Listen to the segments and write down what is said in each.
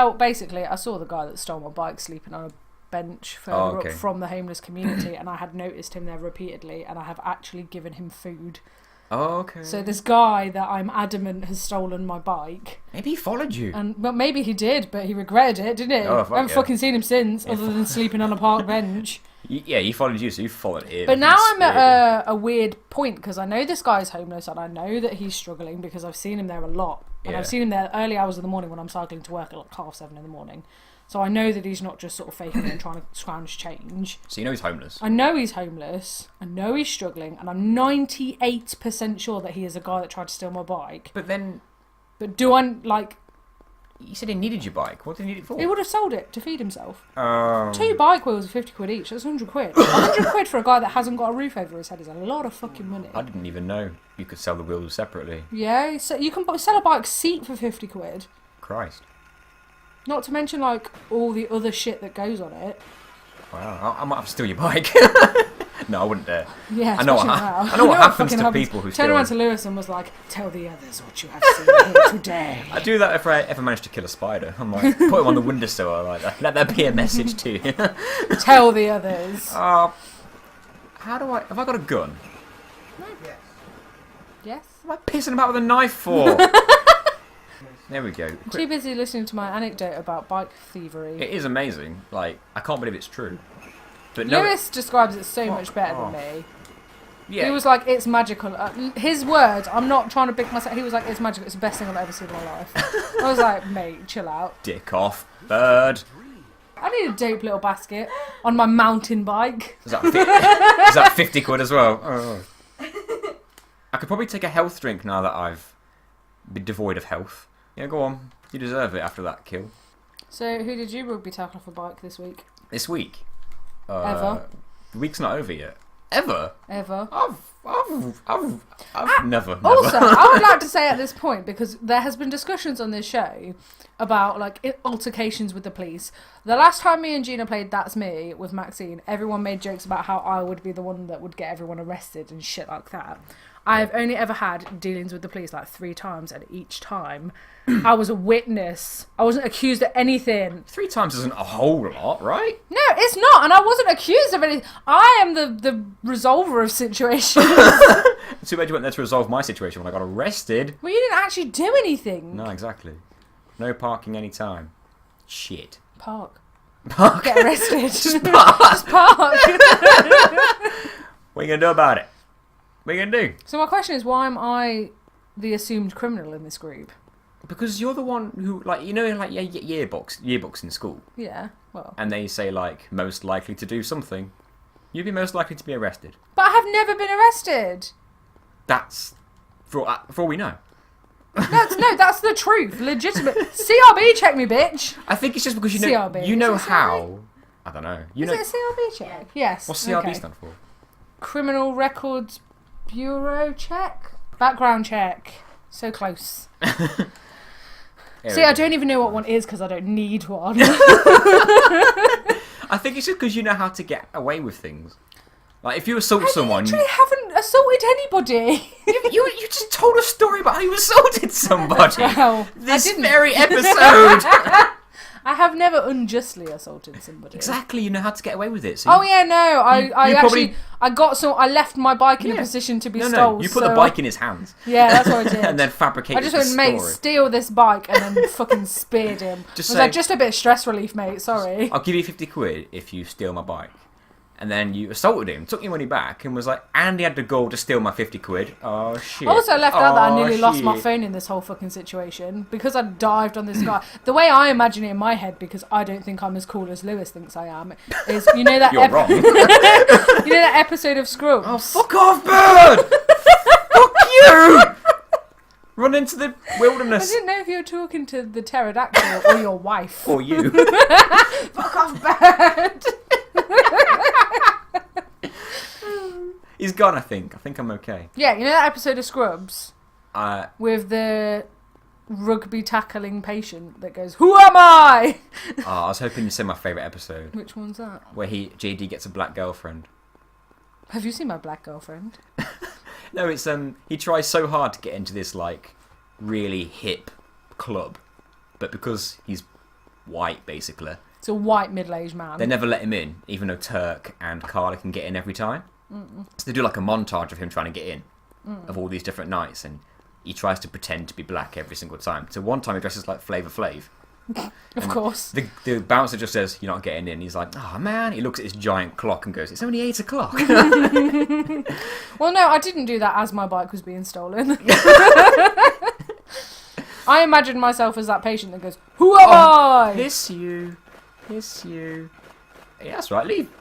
Well, basically, I saw the guy that stole my bike sleeping on a bench further up from the homeless community, and I had noticed him there repeatedly, and I have actually given him food. Oh, okay. So this guy that I'm adamant has stolen my bike. Maybe he followed you. Well, maybe he did, but he regretted it, didn't he? Oh, I haven't fucking seen him since, other than sleeping on a park bench. Yeah, he followed you, so you followed him. But now I'm at a weird point, because I know this guy's homeless, and I know that he's struggling, because I've seen him there a lot. And I've seen him there early hours of the morning when I'm cycling to work at like 7:30 in the morning. So I know that he's not just sort of faking it and trying to scrounge change. So you know he's homeless? I know he's homeless. I know he's struggling. And I'm 98% sure that he is a guy that tried to steal my bike. But do I, like... You said he needed your bike. What did he need it for? He would have sold it to feed himself. 2 bike wheels are 50 quid each. That's 100 quid. 100 quid for a guy that hasn't got a roof over his head is a lot of fucking money. I didn't even know you could sell the wheels separately. Yeah, so you can sell a bike seat for 50 quid. Christ. Not to mention, like, all the other shit that goes on it. Wow, I might have to steal your bike. No, I wouldn't dare. Yeah, I know what happens to people who steal. Turned around to Lewis and was like, tell the others what you have seen here today. I do that if I ever manage to kill a spider. I'm like, put him on the windowsill. I like that. Let that be a message to you. Tell the others. How do I... Have I got a gun? No. Yes. What am I pissing about with a knife for? There we go. I'm too busy listening to my anecdote about bike thievery. It is amazing. Like, I can't believe it's true. But Lewis describes it so much better than me. Yeah. He was like, it's magical. His words, I'm not trying to big myself. He was like, it's magical. It's the best thing I've ever seen in my life. I was like, mate, chill out. Dick off, bird. I need a dope little basket on my mountain bike. Is that 50 quid as well? Oh. I could probably take a health drink now that I've been devoid of health. Yeah, go on. You deserve it after that kill. So, who did you rugby tackle off a bike this week? This week? Ever? The week's not over yet. Ever? Ever. I've never. Also, I would like to say at this point, because there has been discussions on this show about like altercations with the police. The last time me and Gina played That's Me with Maxine, everyone made jokes about how I would be the one that would get everyone arrested and shit like that. I've only ever had dealings with the police like 3 times, and each time I was a witness. I wasn't accused of anything. 3 times isn't a whole lot, right? No, it's not, and I wasn't accused of anything. I am the resolver of situations. Too bad you weren't there to resolve my situation when I got arrested. Well, you didn't actually do anything. No, exactly. No parking any time. Shit. Park. Park. Get arrested. Just park. Just park. What are you going to do about it? What are you going to do? So my question is, why am I the assumed criminal in this group? Because you're the one who, like, you know, like yearbooks in school. Yeah, well. And they say, like, most likely to do something. You'd be most likely to be arrested. But I have never been arrested. That's, for all we know. That's the truth. Legitimate. CRB check me, bitch. I think it's just because you know, CRB. you know Is it how. I don't know. Is it a CRB check? Yes. What's CRB stand for? Criminal Records Bureau check? Background check. So close. See, I don't even know what one is because I don't need one. I think it's just because you know how to get away with things. Like, if you assault someone... I literally haven't assaulted anybody. you just told a story about how you assaulted somebody. Well, this very episode. I have never unjustly assaulted somebody. Exactly, you know how to get away with it. So yeah, no, I left my bike in a position to be stolen. You put the bike in his hands. Yeah, that's what I did. And then fabricated I just went, mate, steal this bike, and then fucking speared him. Just a bit of stress relief, mate, sorry. I'll give you 50 quid if you steal my bike. And then you assaulted him, took your money back, and was like, and he had the gall to steal my 50 quid. Oh, shit. I also left out that I nearly lost my phone in this whole fucking situation because I dived on this guy. The way I imagine it in my head, because I don't think I'm as cool as Lewis thinks I am, is, you know that... You're wrong. You know that episode of Scrubs? Oh, fuck off, bird! Fuck you! Run into the wilderness. I didn't know if you were talking to the pterodactyl or your wife. Or you. Fuck off, bird! He's gone, I think. I think I'm okay. Yeah, you know that episode of Scrubs? With the rugby tackling patient that goes, "Who am I?" I was hoping you'd say my favourite episode. Which one's that? Where JD gets a black girlfriend. Have you seen My Black Girlfriend? No, it's he tries so hard to get into this like really hip club, but because he's white, basically. It's a white middle-aged man. They never let him in, even though Turk and Carla can get in every time. So they do like a montage of him trying to get in, of all these different nights, and he tries to pretend to be black every single time. So one time he dresses like Flavor Flav. Of course. The bouncer just says, "You're not getting in." He's like, "Oh man." He looks at his giant clock and goes, "It's only 8 o'clock." Well, no, I didn't do that as my bike was being stolen. I imagined myself as that patient that goes, "Who am I?" Hiss you. Yeah, that's right. Leave.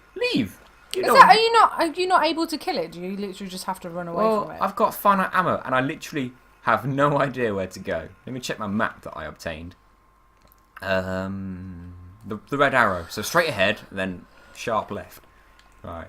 Are you not able to kill it? Do you literally just have to run away from it? I've got finite ammo, and I literally have no idea where to go. Let me check my map that I obtained. The red arrow. So straight ahead, then sharp left. Right.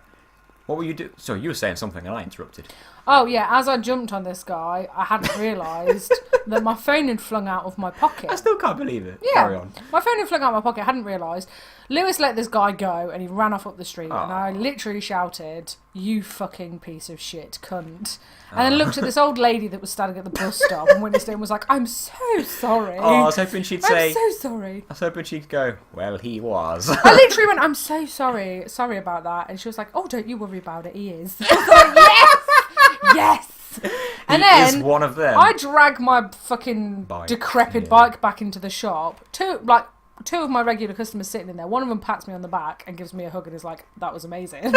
What were you doing? Sorry, you were saying something, and I interrupted. Oh yeah, as I jumped on this guy, I hadn't realised that my phone had flung out of my pocket. I still can't believe it. Yeah, Carry on. my phone had flung out of my pocket. I hadn't realised. Lewis let this guy go, and he ran off up the street, and I literally shouted, "You fucking piece of shit, cunt!" And then looked at this old lady that was standing at the bus stop and witnessed it and was like, "I'm so sorry." Oh, I was hoping she'd say. "I'm so sorry." I was hoping she'd go, "Well, he was." I literally went, "I'm so sorry. Sorry about that." And she was like, "Oh, don't you worry about it. He is." I was like, "Yes! Yes!" And He then is one of them. I drag my fucking decrepit bike back into the shop. Two of my regular customers sitting in there. One of them pats me on the back and gives me a hug and is like, "That was amazing."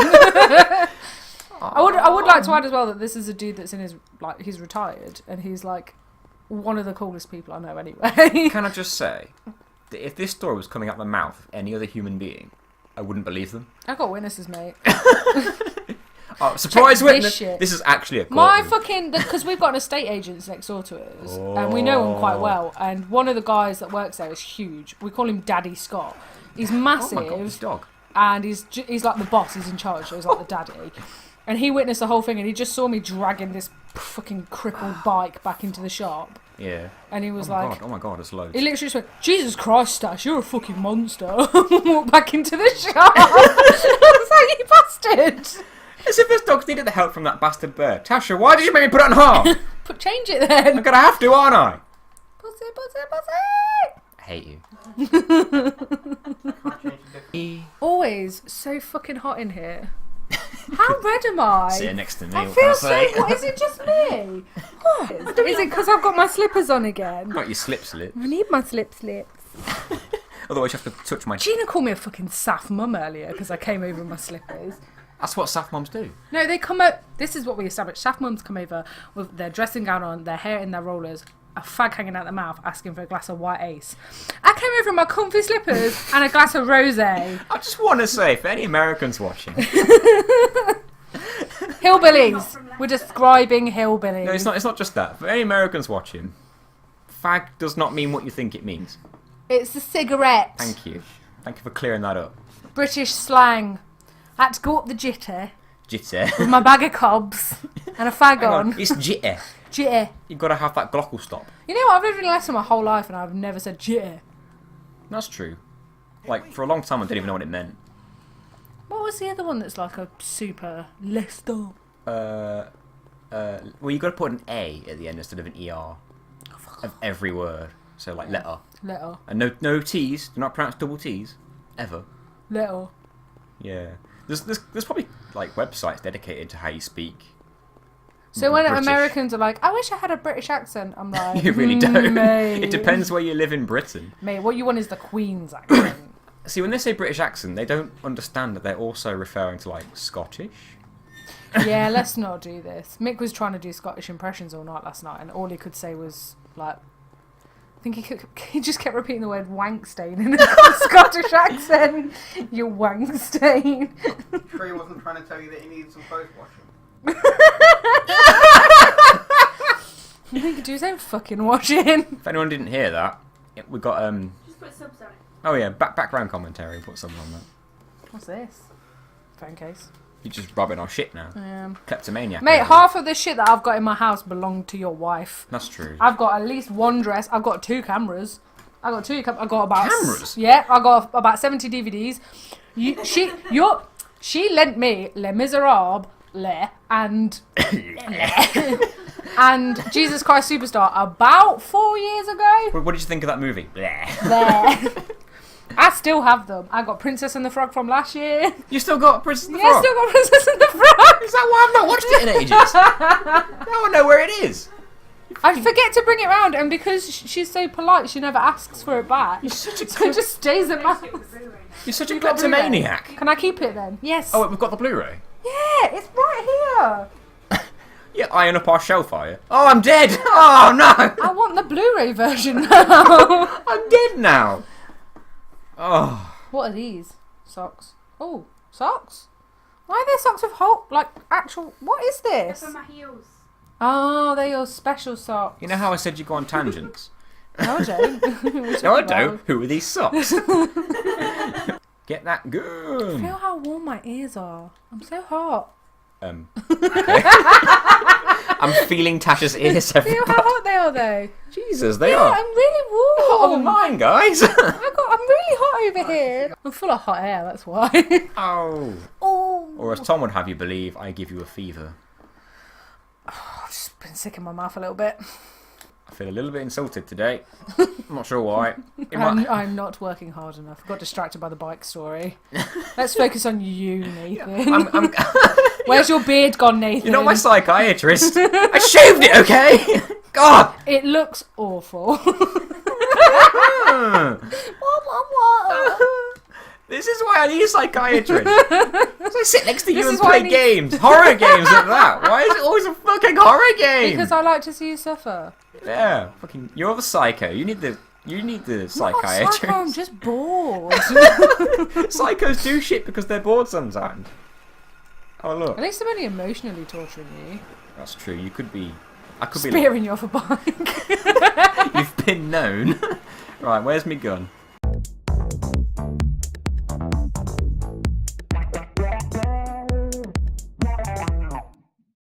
I would like to add as well that this is a dude that's in his he's retired and he's like one of the coolest people I know anyway. Can I just say that if this story was coming out the mouth of any other human being, I wouldn't believe them. I got witnesses, mate. Oh, surprise witness! This shit. This is actually a courtroom. My fucking... Because we've got an estate agent next door to us, and we know him quite well, and one of the guys that works there is huge. We call him Daddy Scott. He's massive. Oh my God, this dog. And he's like the boss, he's in charge, so he's like the daddy. And he witnessed the whole thing, and he just saw me dragging this fucking crippled bike back into the shop. Yeah. And he was oh like... God, oh my God, it's loads. He literally just went, "Jesus Christ, Stash, you're a fucking monster." Walked back into the shop. I was like, "You bastard." As if this dog needed the help from that bastard bird. Tasha, why did you make me put it on hold? Change it then. I'm gonna have to, aren't I? Pussy, pussy, pussy. I hate you. Always so fucking hot in here. How red am I? Sit next to me. I what feel can so... I say? What, is it just me? What? Is it because I've got my slippers on again? Not your slip. I need my slips. Otherwise you have to touch my... Gina called me a fucking saff mum earlier because I came over in my slippers. That's what saff mums do. No, they come out... This is what we established. Saff mums come over with their dressing gown on, their hair in their rollers, a fag hanging out their mouth, asking for a glass of white ace. I came over in my comfy slippers and a glass of rosé. I just want to say, for any Americans watching... Hillbillies. We're describing hillbillies. No, it's not just that. For any Americans watching, fag does not mean what you think it means. It's a cigarette. Thank you. Thank you for clearing that up. British slang. I had to go up the jitter Jitter. with my bag of cobs and a fag on. It's jitter. Jitter. You've got to have that glockle stop. You know what? I've lived in Leicester my whole life and I've never said jitter. That's true. Like, for a long time I didn't even know what it meant. What was the other one that's like a super Leicester? Well, you've got to put an A at the end instead of an ER of every word. So, like, letter. Letter. And no T's. Do not pronounce double T's. Ever. Letter. Yeah. There's probably, like, websites dedicated to how you speak. So when British. Americans are like, "I wish I had a British accent," I'm like, You really don't. Mate. It depends where you live in Britain. Mate, what you want is the Queen's accent. See, when they say British accent, they don't understand that they're also referring to, like, Scottish. Yeah, let's not do this. Mick was trying to do Scottish impressions all night last night, and all he could say was, like, I think he just kept repeating the word wankstain in a Scottish accent. You wankstain. Sure he wasn't trying to tell you that he needed some clothes washing. You could do his own fucking washing. If anyone didn't hear that, we got Just put subs on it. oh yeah, background commentary. Put something on that. What's this? Phone case. You're just rubbing our shit now. Kleptomaniac. Mate, half of the shit that I've got in my house belonged to your wife. That's true. I've got at least one dress. I've got 2 cameras. I've got about Cameras? Yeah, I got about 70 DVDs. She lent me Les Miserables, and and Jesus Christ Superstar about 4 years ago. What did you think of that movie? Bleh. There. I still have them. I got Princess and the Frog from last year. You still got Princess and the Yeah, Frog? I still got Princess and the Frog. Is that why I've not watched it in ages? Now I know where it is. I forget to bring it round, and because she's so polite, she never asks for it back. You're such a So it just stays at my house. You're such a You got Blu-ray? kleptomaniac. Can I keep it then? Yes. Oh, wait, we've got the Blu-ray. Yeah, it's right here. Yeah, iron up our shelf, are you? Oh, I'm dead! Oh, no! I want the Blu-ray version now. I'm dead now! Oh. What are these? Socks. Oh, socks? Why are there socks with actual... What is this? For my heels. Oh, they're your special socks. You know how I said you go on tangents? No, I don't. No, I don't. Who are these socks? Get that gun! Feel how warm my ears are. I'm so hot. Okay. I'm feeling Tasha's ears, Feel everybody. how hot they are, though. Jesus, they Yeah, are. I'm really warm. Hotter than mine, guys. I'm really hot over here. I'm full of hot air, that's why. Oh. Oh. Or as Tom would have you believe, I give you a fever. I've just been sick in my mouth a little bit. I feel a little bit insulted today. I'm not sure why. I'm not working hard enough. Got distracted by the bike story. Let's focus on you, Nathan. Where's your beard gone, Nathan? You're not my psychiatrist. I shaved it, okay? God! It looks awful. This is why I need a psychiatrist. So I sit next to you This and is why I play need- games. Horror games like that. Why is it always a fucking horror game? Because I like to see you suffer. Yeah, fucking. You're the psycho. You need the Not psychiatrist. psycho, I'm just bored. Psychos do shit because they're bored sometimes. Oh look, At least I'm only emotionally torturing you. that's true. You could be. I could be. Spearing you off a bike. You've been known. Right, where's my gun?